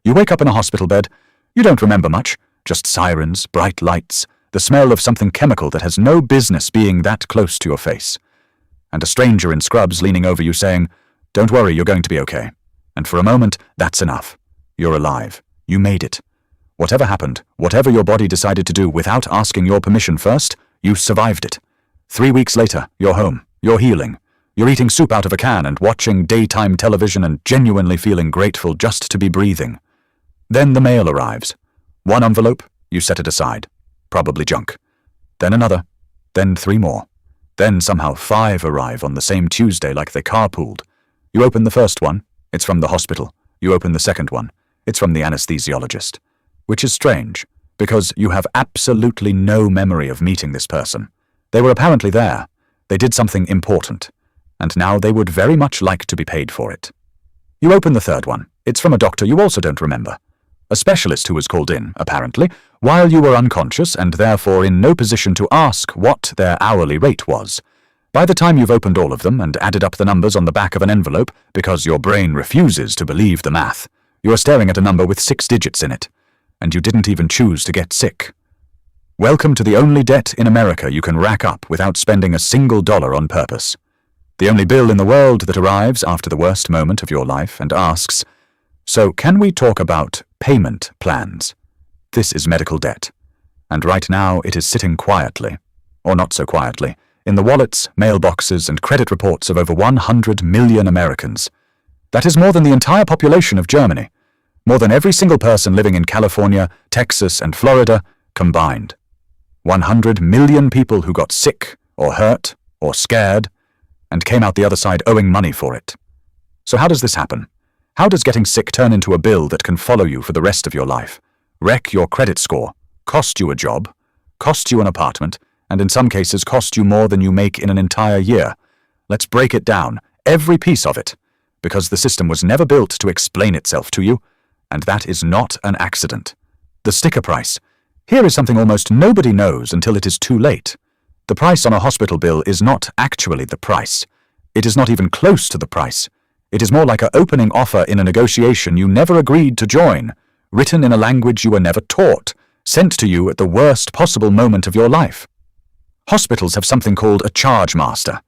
You wake up in a hospital bed. You don't remember much, just sirens, bright lights, the smell of something chemical that has no business being that close to your face. And a stranger in scrubs leaning over you saying, "Don't worry, you're going to be okay." And for a moment, that's enough. You're alive. You made it. Whatever happened, whatever your body decided to do without asking your permission first, you survived it. 3 weeks later, you're home. You're healing. You're eating soup out of a can and watching daytime television and genuinely feeling grateful just to be breathing. Then the mail arrives. One envelope, you set it aside. Probably junk. Then another. Then 3 more. Then somehow 5 arrive on the same Tuesday like they carpooled. You open the first one. It's from the hospital. You open the second one. It's from the anesthesiologist. Which is strange, because you have absolutely no memory of meeting this person. They were apparently there. They did something important. And now they would very much like to be paid for it. You open the third one. It's from a doctor you also don't remember. A specialist who was called in, apparently, while you were unconscious and therefore in no position to ask what their hourly rate was. By the time you've opened all of them and added up the numbers on the back of an envelope, because your brain refuses to believe the math, you are staring at a number with 6 digits in it, and you didn't even choose to get sick. Welcome to the only debt in America you can rack up without spending a single dollar on purpose. The only bill in the world that arrives after the worst moment of your life and asks, "So can we talk about payment plans?" This is medical debt. And right now it is sitting quietly, or not so quietly, in the wallets, mailboxes, and credit reports of over 100 million Americans. That is more than the entire population of Germany, more than every single person living in California, Texas, and Florida combined. 100 million people who got sick, or hurt, or scared, and came out the other side owing money for it. So how does this happen? How does getting sick turn into a bill that can follow you for the rest of your life, wreck your credit score, cost you a job, cost you an apartment, and in some cases cost you more than you make in an entire year? Let's break it down, every piece of it, because the system was never built to explain itself to you, and that is not an accident. The sticker price. Here is something almost nobody knows until it is too late. The price on a hospital bill is not actually the price. It is not even close to the price. It is more like an opening offer in a negotiation you never agreed to join, written in a language you were never taught, sent to you at the worst possible moment of your life. Hospitals have something called a chargemaster.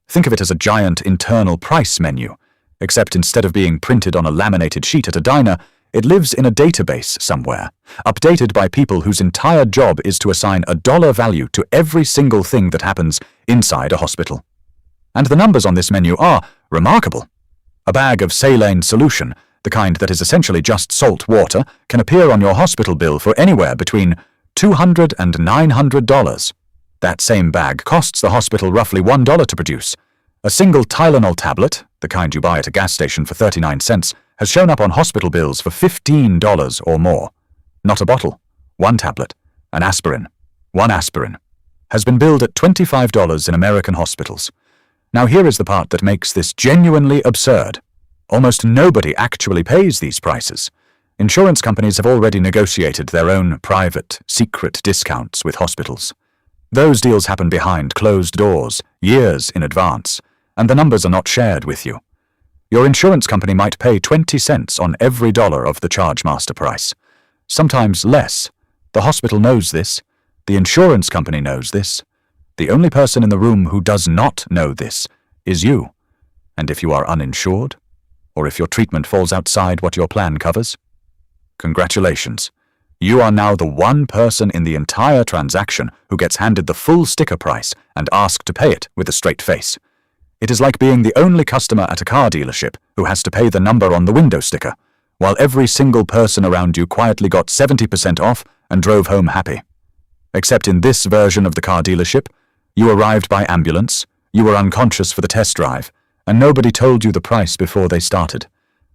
Think of it as a giant internal price menu, except instead of being printed on a laminated sheet at a diner, it lives in a database somewhere, updated by people whose entire job is to assign a dollar value to every single thing that happens inside a hospital. And the numbers on this menu are remarkable. A bag of saline solution, the kind that is essentially just salt water, can appear on your hospital bill for anywhere between $200 and $900. That same bag costs the hospital roughly $1 to produce. A single Tylenol tablet, the kind you buy at a gas station for 39 cents, has shown up on hospital bills for $15 or more. Not a bottle, 1 tablet, an aspirin, 1 aspirin, has been billed at $25 in American hospitals. Now here is the part that makes this genuinely absurd. Almost nobody actually pays these prices. Insurance companies have already negotiated their own private, secret discounts with hospitals. Those deals happen behind closed doors, years in advance, and the numbers are not shared with you. Your insurance company might pay 20 cents on every dollar of the chargemaster price. Sometimes less. The hospital knows this. The insurance company knows this. The only person in the room who does not know this is you. And if you are uninsured, or if your treatment falls outside what your plan covers, congratulations. You are now the one person in the entire transaction who gets handed the full sticker price and asked to pay it with a straight face. It is like being the only customer at a car dealership who has to pay the number on the window sticker, while every single person around you quietly got 70% off and drove home happy. Except in this version of the car dealership, you arrived by ambulance, you were unconscious for the test drive, and nobody told you the price before they started.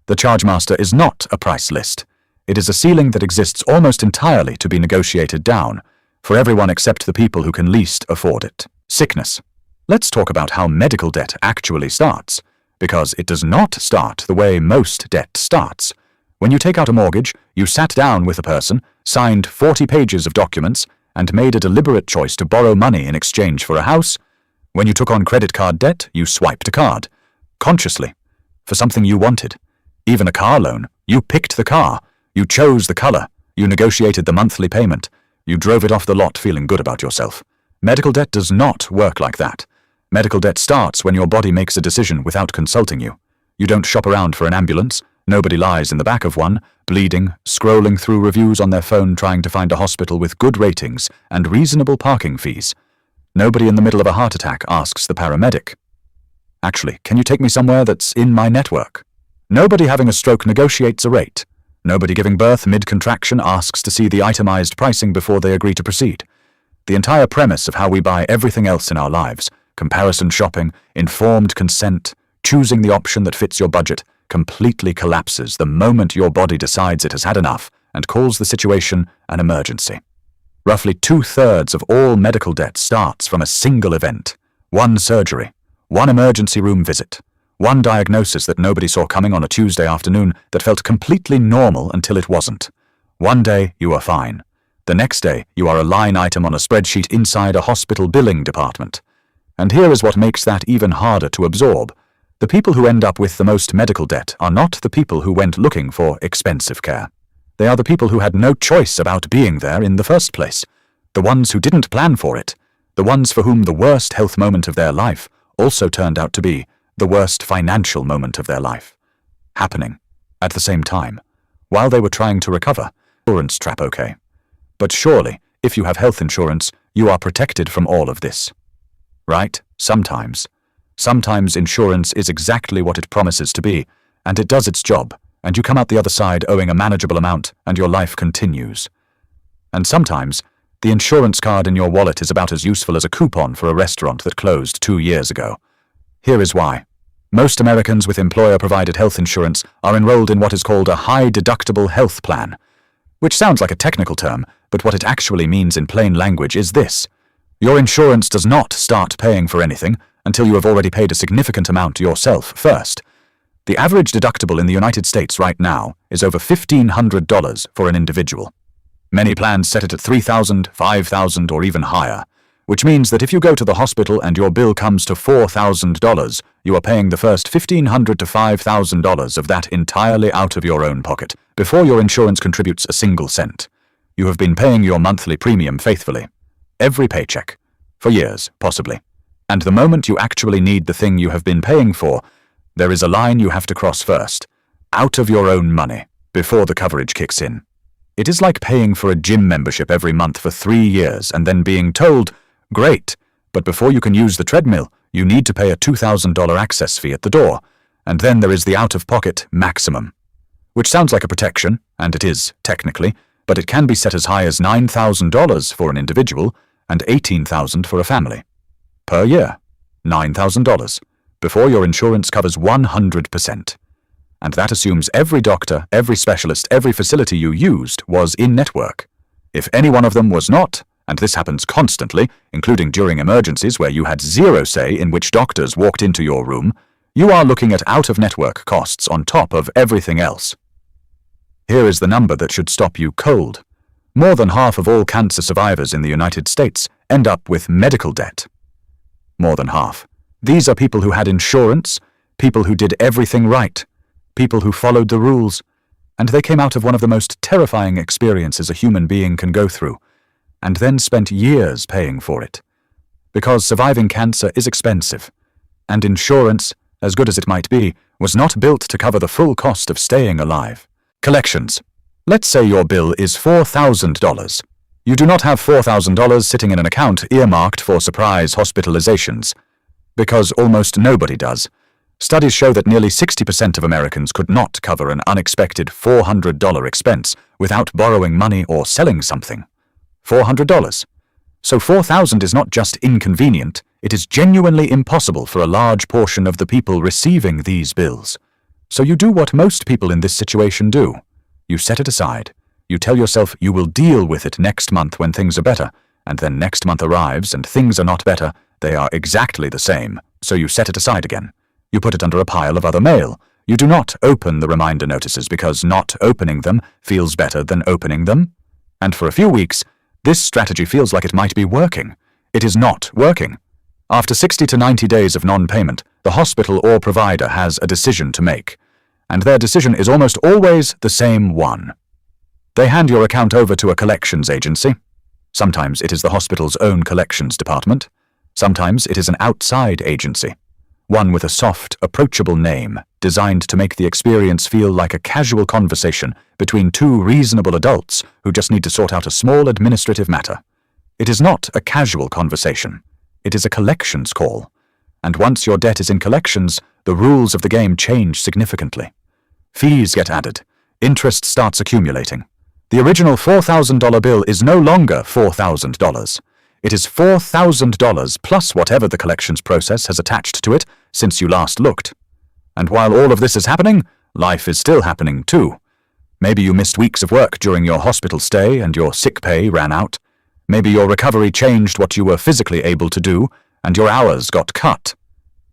The chargemaster is not a price list. It is a ceiling that exists almost entirely to be negotiated down, for everyone except the people who can least afford it. Sickness. Let's talk about how medical debt actually starts, because it does not start the way most debt starts. When you take out a mortgage, you sat down with a person, signed 40 pages of documents, and made a deliberate choice to borrow money in exchange for a house. When you took on credit card debt, you swiped a card, consciously, for something you wanted. Even a car loan, you picked the car. You chose the color. You negotiated the monthly payment. You drove it off the lot feeling good about yourself. Medical debt does not work like that. Medical debt starts when your body makes a decision without consulting you. You don't shop around for an ambulance. Nobody lies in the back of one, bleeding, scrolling through reviews on their phone trying to find a hospital with good ratings and reasonable parking fees. Nobody in the middle of a heart attack asks the paramedic, "Actually, can you take me somewhere that's in my network?" Nobody having a stroke negotiates a rate. Nobody giving birth mid-contraction asks to see the itemized pricing before they agree to proceed. The entire premise of how we buy everything else in our lives, comparison shopping, informed consent, choosing the option that fits your budget, completely collapses the moment your body decides it has had enough and calls the situation an emergency. Roughly 2/3 of all medical debt starts from a single event: one surgery, one emergency room visit, one diagnosis that nobody saw coming on a Tuesday afternoon that felt completely normal until it wasn't. One day you are fine. The next day you are a line item on a spreadsheet inside a hospital billing department. And here is what makes that even harder to absorb. The people who end up with the most medical debt are not the people who went looking for expensive care. They are the people who had no choice about being there in the first place. The ones who didn't plan for it. The ones for whom the worst health moment of their life also turned out to be the worst financial moment of their life. Happening at the same time, while they were trying to recover. Insurance trap, okay. But surely, if you have health insurance, you are protected from all of this. Right? Sometimes. Sometimes insurance is exactly what it promises to be, and it does its job, and you come out the other side owing a manageable amount, and your life continues. And sometimes, the insurance card in your wallet is about as useful as a coupon for a restaurant that closed 2 years ago. Here is why. Most Americans with employer-provided health insurance are enrolled in what is called a high-deductible health plan, which sounds like a technical term, but what it actually means in plain language is this. Your insurance does not start paying for anything until you have already paid a significant amount yourself first. The average deductible in the United States right now is over $1,500 for an individual. Many plans set it at $3,000, $5,000, or even higher, which means that if you go to the hospital and your bill comes to $4,000, you are paying the first $1,500 to $5,000 of that entirely out of your own pocket, before your insurance contributes a single cent. You have been paying your monthly premium faithfully. Every paycheck. For years, possibly. And the moment you actually need the thing you have been paying for, there is a line you have to cross first, out of your own money, before the coverage kicks in. It is like paying for a gym membership every month for 3 years and then being told, "Great, but before you can use the treadmill, you need to pay a $2,000 access fee at the door, and then there is the out-of-pocket maximum." Which sounds like a protection, and it is, technically, but it can be set as high as $9,000 for an individual and $18,000 for a family. Per year, $9,000, before your insurance covers 100%. And that assumes every doctor, every specialist, every facility you used was in-network. If any one of them was not, and this happens constantly, including during emergencies where you had zero say in which doctors walked into your room, you are looking at out-of-network costs on top of everything else. Here is the number that should stop you cold. More than half of all cancer survivors in the United States end up with medical debt. More than half. These are people who had insurance, people who did everything right, people who followed the rules, and they came out of one of the most terrifying experiences a human being can go through, and then spent years paying for it. Because surviving cancer is expensive, and insurance, as good as it might be, was not built to cover the full cost of staying alive. Collections. Let's say your bill is $4,000. You do not have $4,000 sitting in an account earmarked for surprise hospitalizations, because almost nobody does. Studies show that nearly 60% of Americans could not cover an unexpected $400 expense without borrowing money or selling something. $400. So $4,000 is not just inconvenient, it is genuinely impossible for a large portion of the people receiving these bills. So you do what most people in this situation do. You set it aside. You tell yourself you will deal with it next month when things are better, and then next month arrives and things are not better, they are exactly the same, so you set it aside again. You put it under a pile of other mail. You do not open the reminder notices because not opening them feels better than opening them. And for a few weeks, this strategy feels like it might be working. It is not working. After 60 to 90 days of non-payment, the hospital or provider has a decision to make. And their decision is almost always the same one. They hand your account over to a collections agency. Sometimes it is the hospital's own collections department. Sometimes it is an outside agency, one with a soft, approachable name designed to make the experience feel like a casual conversation between two reasonable adults who just need to sort out a small administrative matter. It is not a casual conversation. It is a collections call. And once your debt is in collections, the rules of the game change significantly. Fees get added. Interest starts accumulating. The original $4,000 bill is no longer $4,000. It is $4,000 plus whatever the collections process has attached to it since you last looked. And while all of this is happening, life is still happening too. Maybe you missed weeks of work during your hospital stay and your sick pay ran out. Maybe your recovery changed what you were physically able to do and your hours got cut.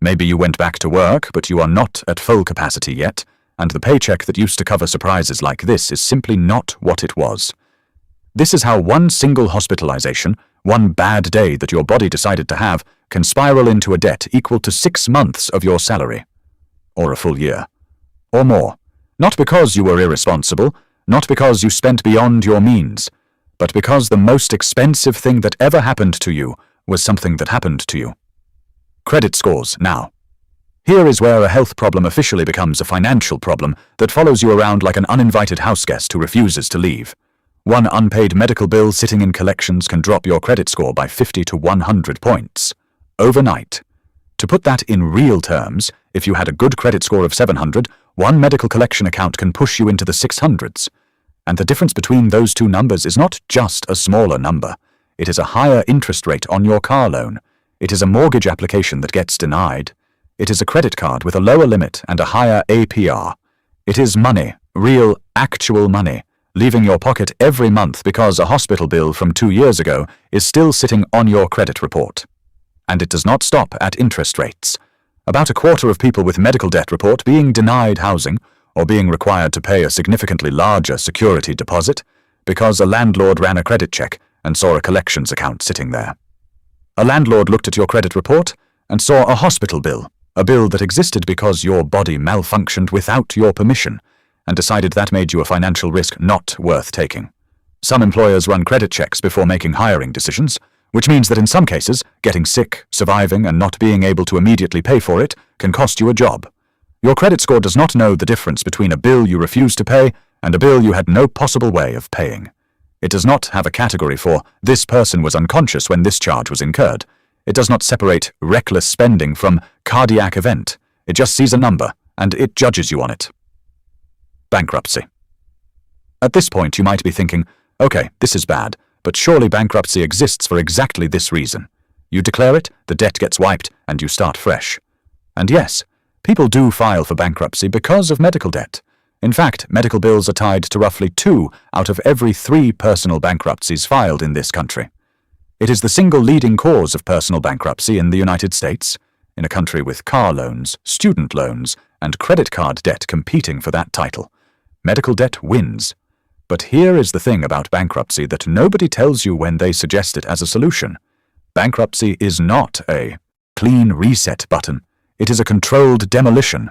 Maybe you went back to work, but you are not at full capacity yet, and the paycheck that used to cover surprises like this is simply not what it was. This is how one single hospitalization, one bad day that your body decided to have, can spiral into a debt equal to 6 months of your salary. Or a full year. Or more. Not because you were irresponsible, not because you spent beyond your means, but because the most expensive thing that ever happened to you was something that happened to you. Credit scores, now. Here is where a health problem officially becomes a financial problem that follows you around like an uninvited houseguest who refuses to leave. One unpaid medical bill sitting in collections can drop your credit score by 50 to 100 points. Overnight. To put that in real terms, if you had a good credit score of 700, one medical collection account can push you into the 600s. And the difference between those two numbers is not just a smaller number. It is a higher interest rate on your car loan. It is a mortgage application that gets denied. It is a credit card with a lower limit and a higher APR. It is money, real, actual money, leaving your pocket every month because a hospital bill from 2 years ago is still sitting on your credit report. And it does not stop at interest rates. About a quarter of people with medical debt report being denied housing or being required to pay a significantly larger security deposit because a landlord ran a credit check and saw a collections account sitting there. A landlord looked at your credit report and saw a hospital bill, a bill that existed because your body malfunctioned without your permission, and decided that made you a financial risk not worth taking. Some employers run credit checks before making hiring decisions, which means that in some cases, getting sick, surviving, and not being able to immediately pay for it can cost you a job. Your credit score does not know the difference between a bill you refused to pay and a bill you had no possible way of paying. It does not have a category for, this person was unconscious when this charge was incurred. It does not separate reckless spending from cardiac event. It just sees a number, and it judges you on it. Bankruptcy. At this point, you might be thinking, okay, this is bad, but surely bankruptcy exists for exactly this reason. You declare it, the debt gets wiped, and you start fresh. And yes, people do file for bankruptcy because of medical debt. In fact, medical bills are tied to roughly 2 out of every 3 personal bankruptcies filed in this country. It is the single leading cause of personal bankruptcy in the United States, in a country with car loans, student loans, and credit card debt competing for that title. Medical debt wins. But here is the thing about bankruptcy that nobody tells you when they suggest it as a solution. Bankruptcy is not a clean reset button. It is a controlled demolition.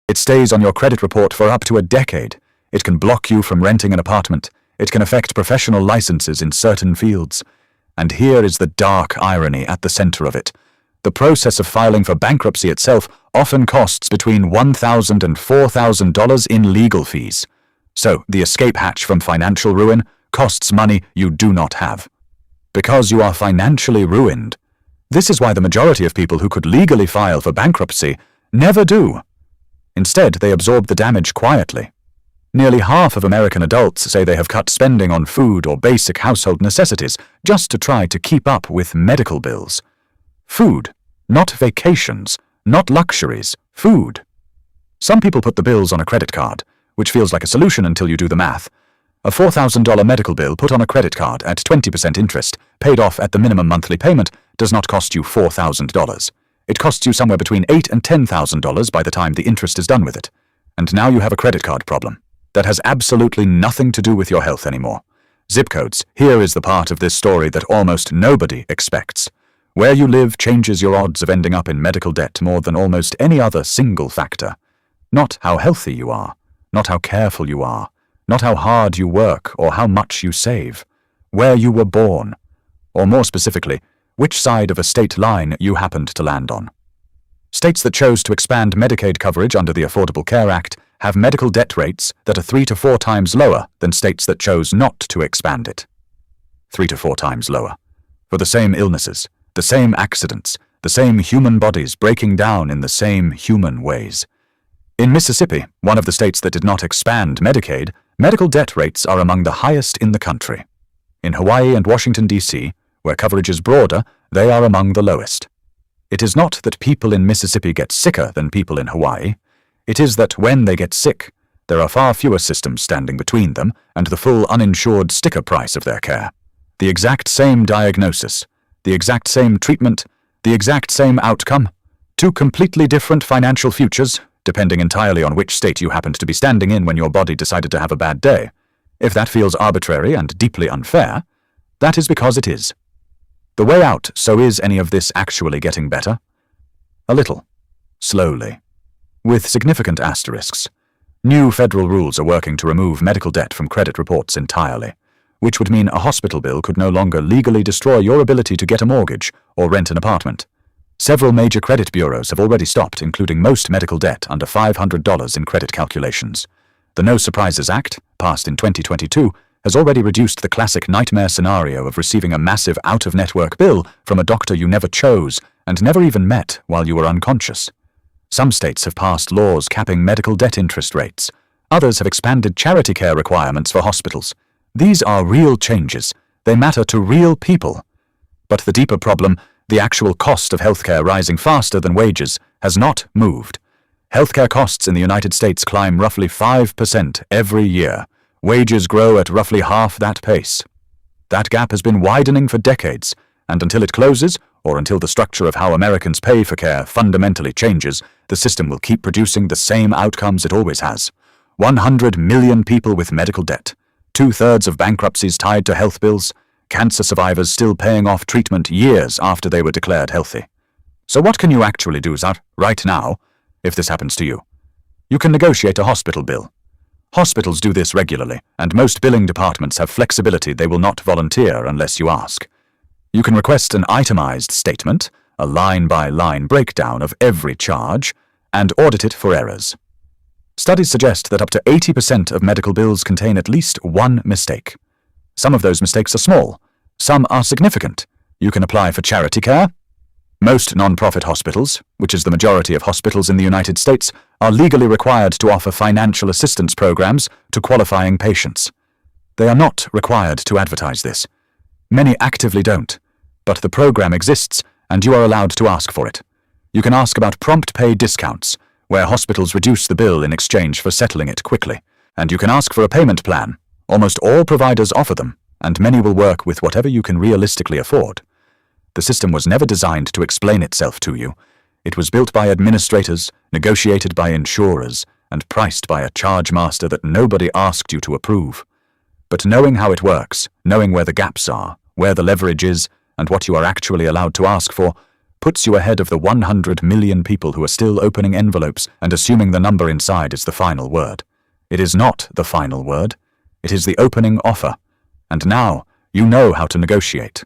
It stays on your credit report for up to a decade. It can block you from renting an apartment. It can affect professional licenses in certain fields. And here is the dark irony at the center of it. The process of filing for bankruptcy itself often costs between $1,000 and $4,000 in legal fees. So, the escape hatch from financial ruin costs money you do not have. Because you are financially ruined. This is why the majority of people who could legally file for bankruptcy never do. Instead, they absorb the damage quietly. Nearly half of American adults say they have cut spending on food or basic household necessities just to try to keep up with medical bills. Food, not vacations, not luxuries, food. Some people put the bills on a credit card, which feels like a solution until you do the math. A $4,000 medical bill put on a credit card at 20% interest, paid off at the minimum monthly payment, does not cost you $4,000. It costs you somewhere between $8,000 and $10,000 by the time the interest is done with it. And now you have a credit card problem. That has absolutely nothing to do with your health anymore. Zip codes, here is the part of this story that almost nobody expects. Where you live changes your odds of ending up in medical debt more than almost any other single factor. Not how healthy you are, not how careful you are, not how hard you work or how much you save, where you were born, or more specifically, which side of a state line you happened to land on. States that chose to expand Medicaid coverage under the Affordable Care Act have medical debt rates that are 3 to 4 times lower than states that chose not to expand it. 3 to 4 times lower. For the same illnesses, the same accidents, the same human bodies breaking down in the same human ways. In Mississippi, one of the states that did not expand Medicaid, medical debt rates are among the highest in the country. In Hawaii and Washington, D.C., where coverage is broader, they are among the lowest. It is not that people in Mississippi get sicker than people in Hawaii. It is that when they get sick, there are far fewer systems standing between them and the full uninsured sticker price of their care. The exact same diagnosis, the exact same treatment, the exact same outcome, 2 completely different financial futures, depending entirely on which state you happened to be standing in when your body decided to have a bad day. If that feels arbitrary and deeply unfair, that is because it is. The way out, so is any of this actually getting better? A little. Slowly. With significant asterisks. New federal rules are working to remove medical debt from credit reports entirely, which would mean a hospital bill could no longer legally destroy your ability to get a mortgage or rent an apartment. Several major credit bureaus have already stopped including most medical debt under $500 in credit calculations. The No Surprises Act, passed in 2022, has already reduced the classic nightmare scenario of receiving a massive out-of-network bill from a doctor you never chose and never even met while you were unconscious. Some states have passed laws capping medical debt interest rates. Others have expanded charity care requirements for hospitals. These are real changes. They matter to real people. But the deeper problem, the actual cost of healthcare rising faster than wages, has not moved. Healthcare costs in the United States climb roughly 5% every year. Wages grow at roughly half that pace. That gap has been widening for decades, and until it closes, or until the structure of how Americans pay for care fundamentally changes, the system will keep producing the same outcomes it always has. 100 million people with medical debt, 2/3 of bankruptcies tied to health bills, cancer survivors still paying off treatment years after they were declared healthy. So what can you actually do, Zar, right now, if this happens to you? You can negotiate a hospital bill. Hospitals do this regularly, and most billing departments have flexibility they will not volunteer unless you ask. You can request an itemized statement, a line-by-line breakdown of every charge, and audit it for errors. Studies suggest that up to 80% of medical bills contain at least one mistake. Some of those mistakes are small, some are significant. You can apply for charity care. Most non-profit hospitals, which is the majority of hospitals in the United States, are legally required to offer financial assistance programs to qualifying patients. They are not required to advertise this. Many actively don't, but the program exists and you are allowed to ask for it. You can ask about prompt pay discounts, where hospitals reduce the bill in exchange for settling it quickly, and you can ask for a payment plan. Almost all providers offer them, and many will work with whatever you can realistically afford. The system was never designed to explain itself to you. It was built by administrators, negotiated by insurers, and priced by a chargemaster that nobody asked you to approve. But knowing how it works, knowing where the gaps are, where the leverage is, and what you are actually allowed to ask for, puts you ahead of the 100 million people who are still opening envelopes and assuming the number inside is the final word. It is not the final word. It is the opening offer. And now you know how to negotiate.